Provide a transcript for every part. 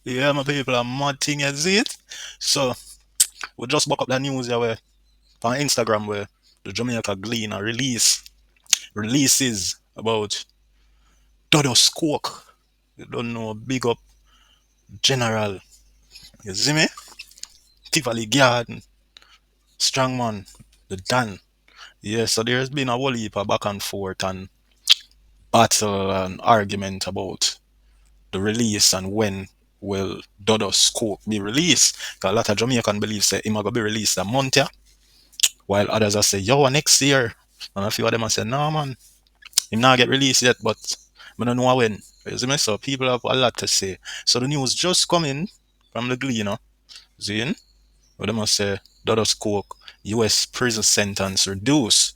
Yeah, my people are mad thing, you see it? So, we just buck up the news here where, on Instagram where the Jamaica Gleaner releases about Dudus Coke. You don't know, big up General. You see me? Tivoli Garden, Strongman, the Dan. Yeah, so there's been a whole heap of back and forth and battle and argument about the release and when will Dudus Coke be released. 'Cause a lot of Jamaican believe say him gonna be released a month, yeah, while others are say, yo, next year. And a few of them are say, no man, him not get released yet, but I don't know when. You see me? So people have a lot to say. So the news just coming from the Gleaner, seeing, where they must say Dudus Coke US prison sentence reduced,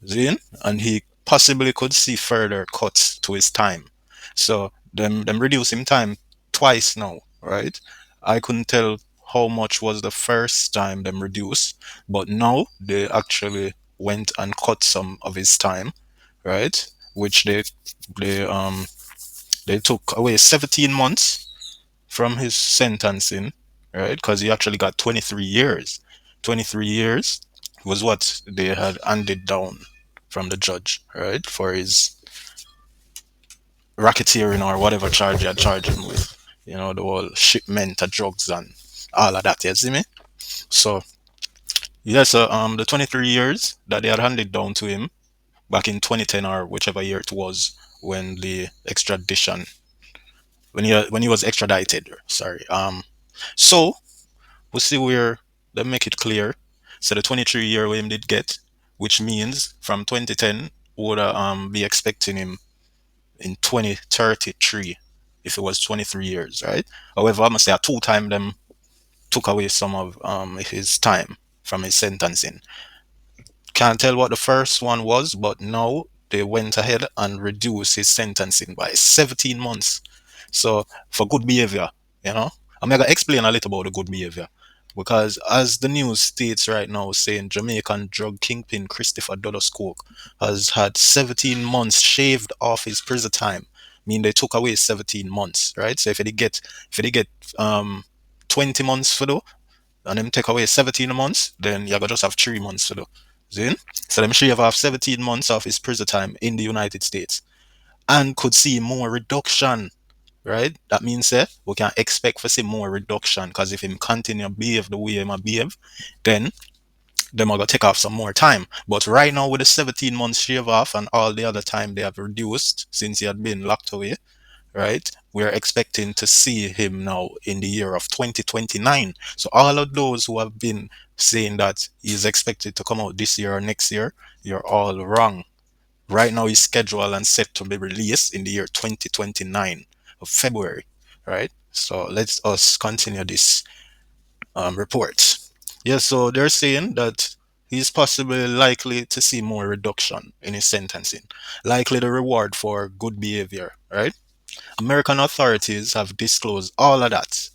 seeing, and he possibly could see further cuts to his time. So them reduce him time twice now, right? I couldn't tell how much was the first time them reduced, but now they actually went and cut some of his time, right? Which they um they took away 17 months from his sentencing, right? Because he actually got 23 years. 23 years was what they had handed down from the judge, right? For his racketeering or whatever charge they had charged him with. You know, the whole shipment of drugs and all of that, you see me? So, yeah, so the 23 years that they had handed down to him back in 2010 or whichever year it was when the extradition when he was extradited. Sorry. So we see where they make it clear. So the 23-year him did get, which means from 2010 would be expecting him in 2033 if it was 23 years, right? However, I must say a two time them took away some of his time from his sentencing. Can't tell what the first one was, but now they went ahead and reduced his sentencing by 17 months. So for good behavior, you know, I'm gonna explain a little about the good behavior. Because as the news states right now, saying Jamaican drug kingpin Christopher Dudus Coke has had 17 months shaved off his prison time. I mean they took away 17 months, right? So if he get 20 months for though, and them take away 17 months, then you're gonna just have 3 months to do. See? So them shave off 17 months of his prison time in the United States and could see more reduction, right? That means we can expect to see more reduction because if him continue behave the way him a behave, then them are gonna take off some more time. But right now with the 17 months shave off and all the other time they have reduced since he had been locked away, right? We're expecting to see him now in the year of 2029. So all of those who have been saying that he's expected to come out this year or next year, you're all wrong. Right now he's scheduled and set to be released in the year 2029 of February, right? So let's us continue this report. Yeah, so they're saying that he's possibly likely to see more reduction in his sentencing, likely the reward for good behavior, right? American authorities have disclosed all of that.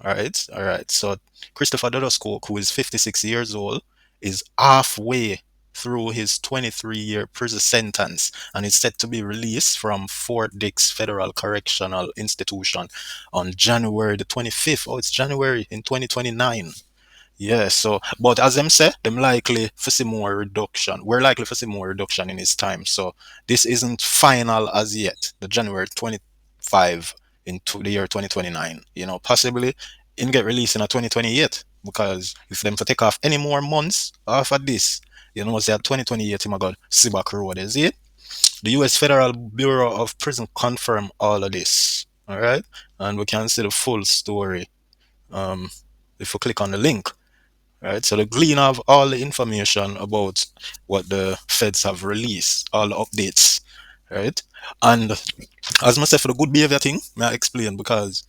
All right. So Christopher Dudus Coke, who is 56 years old, is halfway through his 23-year prison sentence and is set to be released from Fort Dix Federal Correctional Institution on January the 25th. Oh, it's January in 2029. Yeah, so but as them say, them likely for see more reduction. We're likely for see more reduction in his time. So this isn't final as yet. The January 25 into the year 2029. You know, possibly in get released in a 2028 because if them to take off any more months off of this, you know, say at 2028 him got see back road, is it? The US Federal Bureau of Prison confirm all of this. All right, and we can see the full story. Um, if we click on the link, right? So the glean of all the information about what the feds have released, all the updates, right? And as myself for the good behavior thing, may I explain because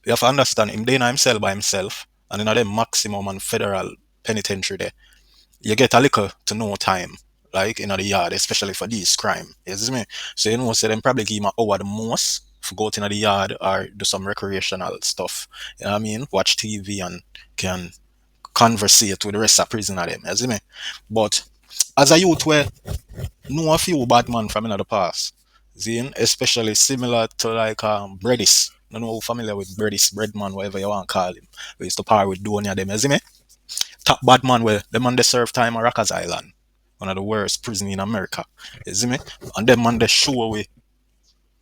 you have to understand him doing himself by himself and in the maximum and federal penitentiary there, you get a little to no time. Like in the yard, especially for this crime. You see me? So you know, so them probably give him an hour the most for go to the yard or do some recreational stuff. You know what I mean? Watch TV and can conversate with the rest of prisoner them, you see me? But as a youth where know a few bad man from in the past, Seeing, especially similar to like Breadis. I don't know how familiar with Breadis, Breadman, whatever you want to call him. We used to par with Donia them, you see me? Top bad man where the man they serve time on Rockers Island. One of the worst prison in America. You see me? And them man they show we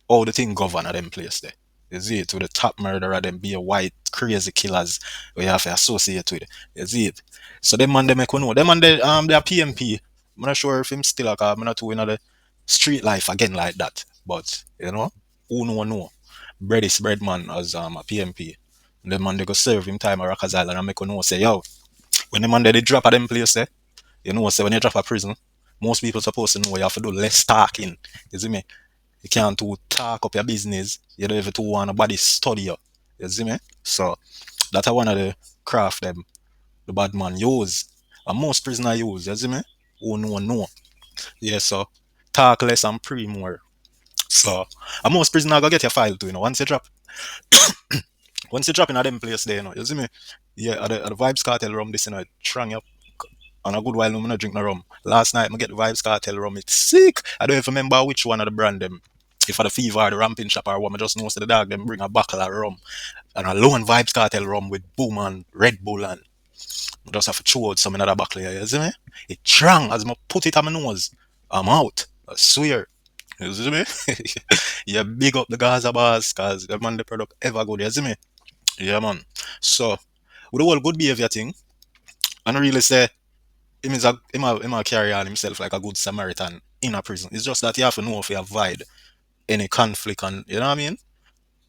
all the thing govern at them place there. You see it, to the top murderer, them be a white crazy killers we have to associate with. You see it. So them man they make we know. Them man they are PMP. I'm not sure if him still like I'm not too in the street life again like that. But you know, who know. Bread is bread man as a PMP. And them man they go serve him time at Rockers Island and make we know say yo, when the man they drop at them place there, you know say when you drop a prison, most people supposed to know you have to do less talking. You see me? You can't too talk up your business. You don't even too want nobody study you. You see me? So that's one of the craft them the bad man use. And most prisoner use, you see me? Who know. Yeah, so talk less and pray more. So and most prisoner go get your file too, you know. Once you drop in a them place there, you know, you see me? Yeah, at the Vibes Cartel rum, this you know, it strong up on a good while I'm not drink no rum. Last night I get the Vibes Cartel rum, it's sick. I don't even remember which one of the brand them. If for the fever or the ramping shop or what, I just know so the dog them bring a buckle of rum. And a lone Vibes Cartel rum with Boom and Red Bull and I just have to chew out some another buckle here, you see me? It strong as I put it on my nose. I'm out. I swear. You see me? Yeah, big up the Gaza bars, cause the man the product ever good, you see me? Yeah man. So with the whole good behavior thing, I don't really say him a carry on himself like a good Samaritan in a prison. It's just that you have to know if you avoid any conflict and you know what I mean?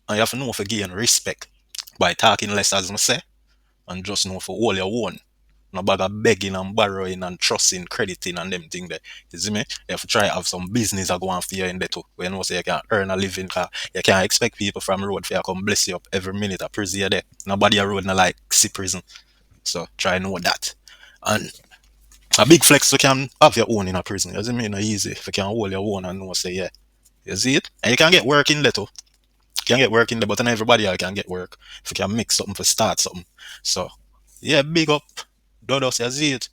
And you have to know if you gain respect by talking less as I say and just know for all your own. No bag of begging and borrowing and trusting, crediting and them thing there. You see me? You have to try have some business that go on for you in there too. When you know say you can earn a living car. You can't expect people from road for you to come bless you up every minute a prison you there. Nobody a road not like see prison. So try know that. And a big flex you can have your own in a prison. It doesn't mean no easy if you can hold your own and know say yeah. You see it? And you can get work in there too. You can get work in there, but not everybody else can get work. If you can mix something for start something. So yeah, big up Dudus, you see it.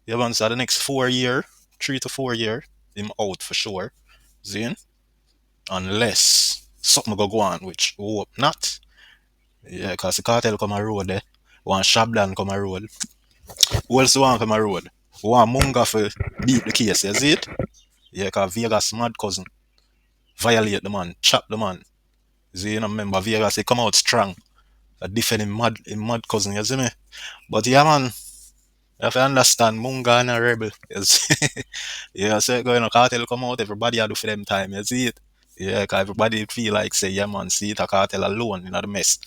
You want to the next 4 year, 3 to 4 year, him out for sure. See? Unless something go on, which we hope not. Yeah, cause the cartel come a road there. One Shabdan come a road. Who else want come a road? One Munga for beat the case, you see it? Yeah, cause Vegas mad cousin. Violate the man, chop the man. See, you know, remember Vegas, he come out strong. A defend him mad cousin, you see me? But yeah, man, you have to understand, Munga and a rebel. You see? Yeah, so going to cartel come out, everybody had do for them time, you see it? Yeah, cause everybody feel like say, yeah man, see it a cartel alone in the mess.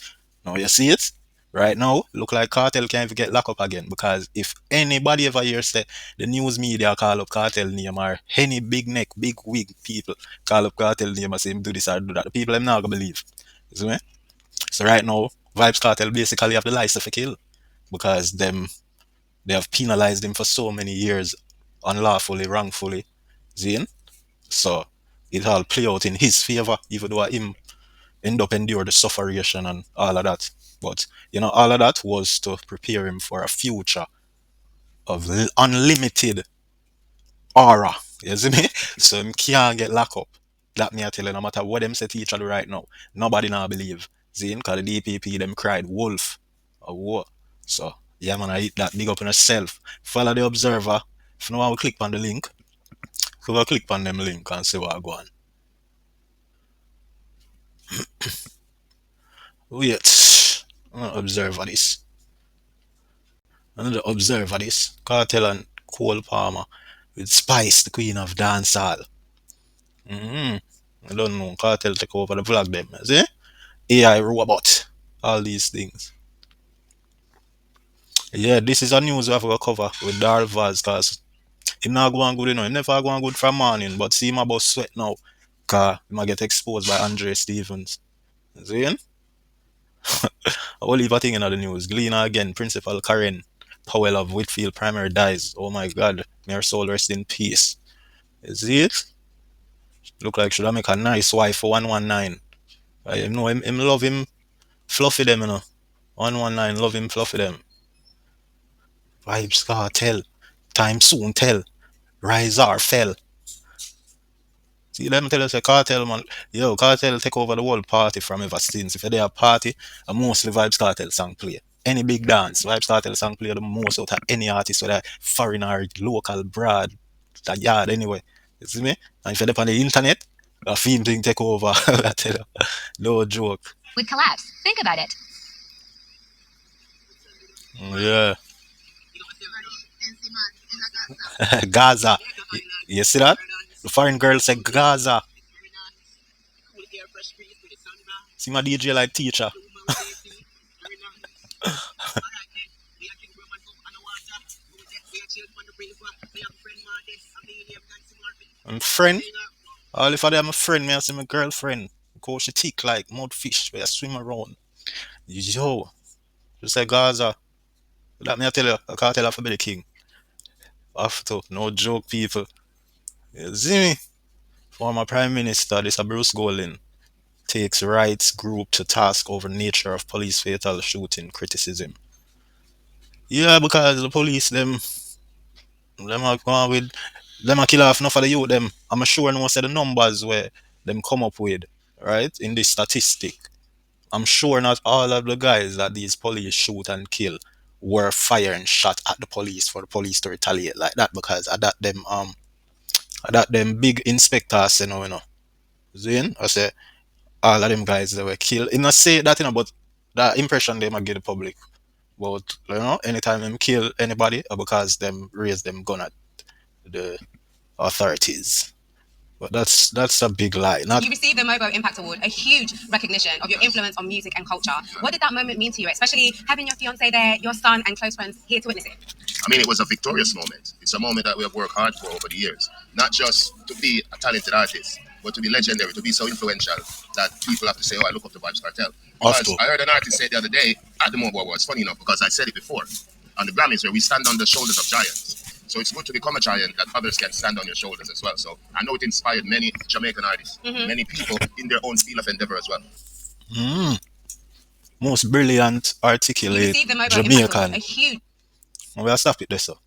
Now you see it? Right now, look like cartel can't even get locked up again because if anybody ever hears say the news media call up cartel name or any big neck, big wig people call up cartel name and say him do this or do that, the people them not gonna believe. You see me? So right now, Vibes Cartel basically have the license to kill because they have penalized him for so many years unlawfully, wrongfully. Zine? So it all play out in his favor, even though him end up endure the sufferation and all of that. But you know, all of that was to prepare him for a future of unlimited aura. You see me? So him can't get locked up. That me I tell you, no matter what them say to each other right now, nobody now believe. Zine, cause the DPP them cried wolf or what. So yeah man, I eat that big up on yourself. Follow the observer. If you know how to click on the link, go click on them link and see what I go on. Wait. I'm gonna observe this. Another observer this. Cartel and Cole Palmer with Spice, the queen of dancehall. Mm-hmm. I don't know. Cartel take over the vlog them. See? AI robot. All these things. Yeah, this is a news we have to cover with Darl Vaz because he not going good, you know. He never going good from morning, but see him about sweat now. Cause he might get exposed by Andre Stevens. See? I will leave a thing in the news. Gleaner again, Principal Karen Powell of Whitfield Primary dies. Oh my god. May her soul rest in peace. You see it? Look like should I make a nice wife for 119. I know him love him fluffy them, you know. 119 love him fluffy them. Vibes cartel. Time soon tell. Rise or fell. See, let me tell you, say Cartel, man. Yo, Cartel take over the whole party from ever since. If they have party, mostly Vibes Cartel song play. Any big dance, Vibes Cartel song play the most out of any artist, whether foreign or local, broad, that yard anyway. You see me? And if you're up on the internet, a theme thing take over. I tell you, no joke. Would collapse. Think about it. Yeah. Gaza. You see that? The foreign girl say Gaza. See my DJ like teacher. I'm friend. All if I am a friend, me I say my girlfriend. Cause she thick like mud fish where I swim around. Yo. Just say Gaza. That me I tell you, I can't tell her for be the king. After no joke people. You see me? Former Prime Minister, this a Bruce Golding, takes rights group to task over nature of police fatal shooting criticism. Yeah, because the police them are going with them a kill off enough of the youth them. I'm sure no say the numbers where them come up with, right? In this statistic. I'm sure not all of the guys that these police shoot and kill were firing shot at the police for the police to retaliate like that because at that them big inspectors you know. Zin, I say all of them guys that were killed. In not say that but that impression they might give the public. But anytime them kill anybody because them raise them gun at the authorities. But that's a big lie. Not You received the Mobo Impact Award, a huge recognition of your influence on music and culture. What did that moment mean to you, especially having your fiance there, your son and close friends here to witness it? I mean, it was a victorious moment. It's a moment that we have worked hard for over the years. Not just to be a talented artist, but to be legendary, to be so influential that people have to say, oh, I look up to Vibes Cartel. Because I heard an artist say the other day at the Mobo Awards, funny enough, because I said it before, on the Grammys where we stand on the shoulders of giants. So it's good to become a giant that others can stand on your shoulders as well. So I know it inspired many Jamaican artists, many people in their own field of endeavor as well. Most brilliant, articulate Jamaican. A huge. We'll stop it there, so.